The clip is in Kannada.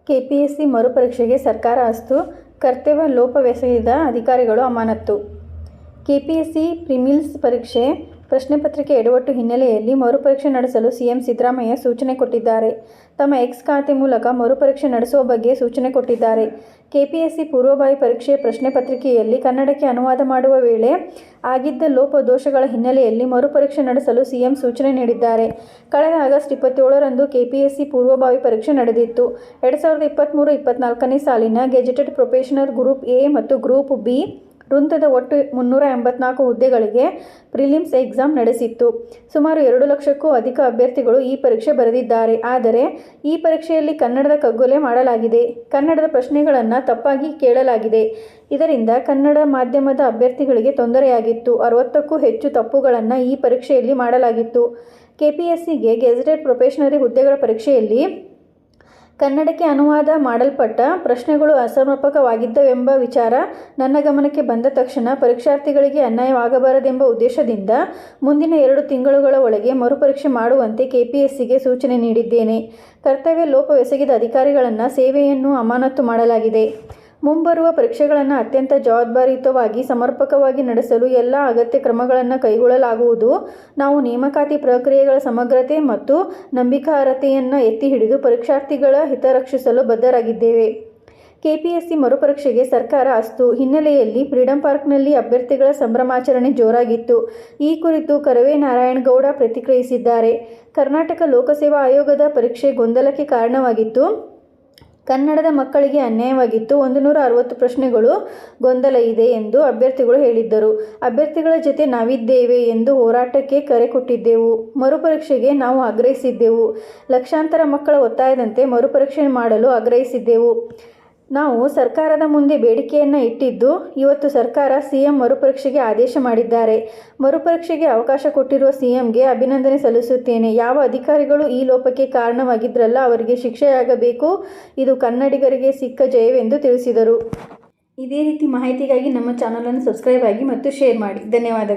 ಕೆಪಿಎಸ್ಸಿ ಮರುಪರೀಕ್ಷೆಗೆ ಸರ್ಕಾರ ಅಸ್ತು, ಕರ್ತವ್ಯ ಲೋಪವೆಸಗಿದ ಅಧಿಕಾರಿಗಳು ಅಮಾನತು. ಕೆಪಿಎಸ್ಸಿ ಪ್ರಿಲಿಮ್ಸ್ ಪರೀಕ್ಷೆ ಪ್ರಶ್ನೆ ಪತ್ರಿಕೆ ಎಡವಟ್ಟು ಹಿನ್ನೆಲೆಯಲ್ಲಿ ಮರುಪರೀಕ್ಷೆ ನಡೆಸಲು ಸಿಎಂ ಸಿದ್ದರಾಮಯ್ಯ ಸೂಚನೆ ಕೊಟ್ಟಿದ್ದಾರೆ. ತಮ್ಮ ಎಕ್ಸ್ ಖಾತೆ ಮೂಲಕ ಮರುಪರೀಕ್ಷೆ ನಡೆಸುವ ಬಗ್ಗೆ ಸೂಚನೆ ಕೊಟ್ಟಿದ್ದಾರೆ. ಕೆಪಿಎಸ್ಸಿ ಪೂರ್ವಭಾವಿ ಪರೀಕ್ಷೆ ಪ್ರಶ್ನೆ ಪತ್ರಿಕೆಯಲ್ಲಿ ಕನ್ನಡಕ್ಕೆ ಅನುವಾದ ಮಾಡುವ ವೇಳೆ ಆಗಿದ್ದ ಲೋಪದೋಷಗಳ ಹಿನ್ನೆಲೆಯಲ್ಲಿ ಮರುಪರೀಕ್ಷೆ ನಡೆಸಲು ಸಿಎಂ ಸೂಚನೆ ನೀಡಿದ್ದಾರೆ. ಕಳೆದ ಆಗಸ್ಟ್ 27ರಂದು ಕೆಪಿಎಸ್ಸಿ ಪೂರ್ವಭಾವಿ ಪರೀಕ್ಷೆ ನಡೆದಿತ್ತು. 2023-24ನೇ ಸಾಲಿನ ಗೆಜೆಟೆಡ್ ಪ್ರೊಬೇಷನರ್ ಗ್ರೂಪ್ ಎ ಮತ್ತು ಗ್ರೂಪ್ ಬಿ ವೃಂದದ ಒಟ್ಟು 384 ಹುದ್ದೆಗಳಿಗೆ ಪ್ರಿಲಿಮ್ಸ್ ಎಕ್ಸಾಮ್ ನಡೆಸಿತ್ತು. ಸುಮಾರು 2 ಲಕ್ಷಕ್ಕೂ ಅಧಿಕ ಅಭ್ಯರ್ಥಿಗಳು ಈ ಪರೀಕ್ಷೆ ಬರೆದಿದ್ದಾರೆ. ಆದರೆ ಈ ಪರೀಕ್ಷೆಯಲ್ಲಿ ಕನ್ನಡದ ಕಗ್ಗೊಲೆ ಮಾಡಲಾಗಿದೆ. ಕನ್ನಡದ ಪ್ರಶ್ನೆಗಳನ್ನು ತಪ್ಪಾಗಿ ಕೇಳಲಾಗಿದೆ. ಇದರಿಂದ ಕನ್ನಡ ಮಾಧ್ಯಮದ ಅಭ್ಯರ್ಥಿಗಳಿಗೆ ತೊಂದರೆಯಾಗಿತ್ತು. 60ಕ್ಕೂ ಹೆಚ್ಚು ತಪ್ಪುಗಳನ್ನು ಈ ಪರೀಕ್ಷೆಯಲ್ಲಿ ಮಾಡಲಾಗಿತ್ತು. ಕೆಪಿಎಸ್ಸಿಗೆ ಗೆಜೆಟೆಡ್ ಪ್ರೊಬೇಷನರಿ ಹುದ್ದೆಗಳ ಪರೀಕ್ಷೆಯಲ್ಲಿ ಕನ್ನಡಕ್ಕೆ ಅನುವಾದ ಮಾಡಲ್ಪಟ್ಟ ಪ್ರಶ್ನೆಗಳು ಅಸಮರ್ಪಕವಾಗಿದ್ದವೆಂಬ ವಿಚಾರ ನನ್ನ ಗಮನಕ್ಕೆ ಬಂದ ತಕ್ಷಣ ಪರೀಕ್ಷಾರ್ಥಿಗಳಿಗೆ ಅನ್ಯಾಯವಾಗಬಾರದೆಂಬ ಉದ್ದೇಶದಿಂದ ಮುಂದಿನ 2 ತಿಂಗಳುಗಳ ಒಳಗೆ ಮರುಪರೀಕ್ಷೆ ಮಾಡುವಂತೆ ಕೆಪಿಎಸ್ಸಿಗೆ ಸೂಚನೆ ನೀಡಿದ್ದೇನೆ. ಕರ್ತವ್ಯ ಲೋಪವೆಸಗಿದ ಅಧಿಕಾರಿಗಳನ್ನು ಸೇವೆಯನ್ನು ಅಮಾನತು ಮಾಡಲಾಗಿದೆ. ಮುಂಬರುವ ಪರೀಕ್ಷೆಗಳನ್ನು ಅತ್ಯಂತ ಜವಾಬ್ದಾರಿಯುತವಾಗಿ ಸಮರ್ಪಕವಾಗಿ ನಡೆಸಲು ಎಲ್ಲ ಅಗತ್ಯ ಕ್ರಮಗಳನ್ನು ಕೈಗೊಳ್ಳಲಾಗುವುದು. ನಾವು ನೇಮಕಾತಿ ಪ್ರಕ್ರಿಯೆಗಳ ಸಮಗ್ರತೆ ಮತ್ತು ನಂಬಿಕಾರ್ಹತೆಯನ್ನು ಎತ್ತಿ ಹಿಡಿದು ಪರೀಕ್ಷಾರ್ಥಿಗಳ ಹಿತ ರಕ್ಷಿಸಲು ಬದ್ಧರಾಗಿದ್ದೇವೆ. ಕೆಪಿಎಸ್ಸಿ ಮರುಪರೀಕ್ಷೆಗೆ ಸರ್ಕಾರ ಅಸ್ತು ಹಿನ್ನೆಲೆಯಲ್ಲಿ ಫ್ರೀಡಂ ಪಾರ್ಕ್ನಲ್ಲಿ ಅಭ್ಯರ್ಥಿಗಳ ಸಂಭ್ರಮಾಚರಣೆ ಜೋರಾಗಿತ್ತು. ಈ ಕುರಿತು ಕರವೇ ನಾರಾಯಣಗೌಡ ಪ್ರತಿಕ್ರಿಯಿಸಿದ್ದಾರೆ. ಕರ್ನಾಟಕ ಲೋಕಸೇವಾ ಆಯೋಗದ ಪರೀಕ್ಷೆ ಗೊಂದಲಕ್ಕೆ ಕಾರಣವಾಗಿತ್ತು. ಕನ್ನಡದ ಮಕ್ಕಳಿಗೆ ಅನ್ಯಾಯವಾಗಿತ್ತು. 160 ಪ್ರಶ್ನೆಗಳು ಗೊಂದಲ ಇದೆ ಎಂದು ಅಭ್ಯರ್ಥಿಗಳು ಹೇಳಿದ್ದರು. ಅಭ್ಯರ್ಥಿಗಳ ಜೊತೆ ನಾವಿದ್ದೇವೆ ಎಂದು ಹೋರಾಟಕ್ಕೆ ಕರೆ ಕೊಟ್ಟಿದ್ದೆವು. ಮರುಪರೀಕ್ಷೆಗೆ ನಾವು ಆಗ್ರಹಿಸಿದ್ದೆವು. ಲಕ್ಷಾಂತರ ಮಕ್ಕಳ ಒತ್ತಾಯದಂತೆ ಮರುಪರೀಕ್ಷೆ ಮಾಡಲು ಆಗ್ರಹಿಸಿದ್ದೆವು. ನಾವು ಸರ್ಕಾರದ ಮುಂದೆ ಬೇಡಿಕೆಯನ್ನು ಇಟ್ಟಿದ್ದು, ಇವತ್ತು ಸರ್ಕಾರ ಸಿಎಂ ಮರುಪರೀಕ್ಷೆಗೆ ಆದೇಶ ಮಾಡಿದ್ದಾರೆ. ಮರುಪರೀಕ್ಷೆಗೆ ಅವಕಾಶ ಕೊಟ್ಟಿರುವ ಸಿಎಂಗೆ ಅಭಿನಂದನೆ ಸಲ್ಲಿಸುತ್ತೇನೆ. ಯಾವ ಅಧಿಕಾರಿಗಳು ಈ ಲೋಪಕ್ಕೆ ಕಾರಣವಾಗಿದ್ರಲ್ಲ ಅವರಿಗೆ ಶಿಕ್ಷೆಯಾಗಬೇಕು. ಇದು ಕನ್ನಡಿಗರಿಗೆ ಸಿಕ್ಕ ಜಯವೆಂದು ತಿಳಿಸಿದರು. ಇದೇ ರೀತಿ ಮಾಹಿತಿಗಾಗಿ ನಮ್ಮ ಚಾನಲನ್ನು ಸಬ್ಸ್ಕ್ರೈಬ್ ಆಗಿ ಮತ್ತು ಶೇರ್ ಮಾಡಿ. ಧನ್ಯವಾದಗಳು.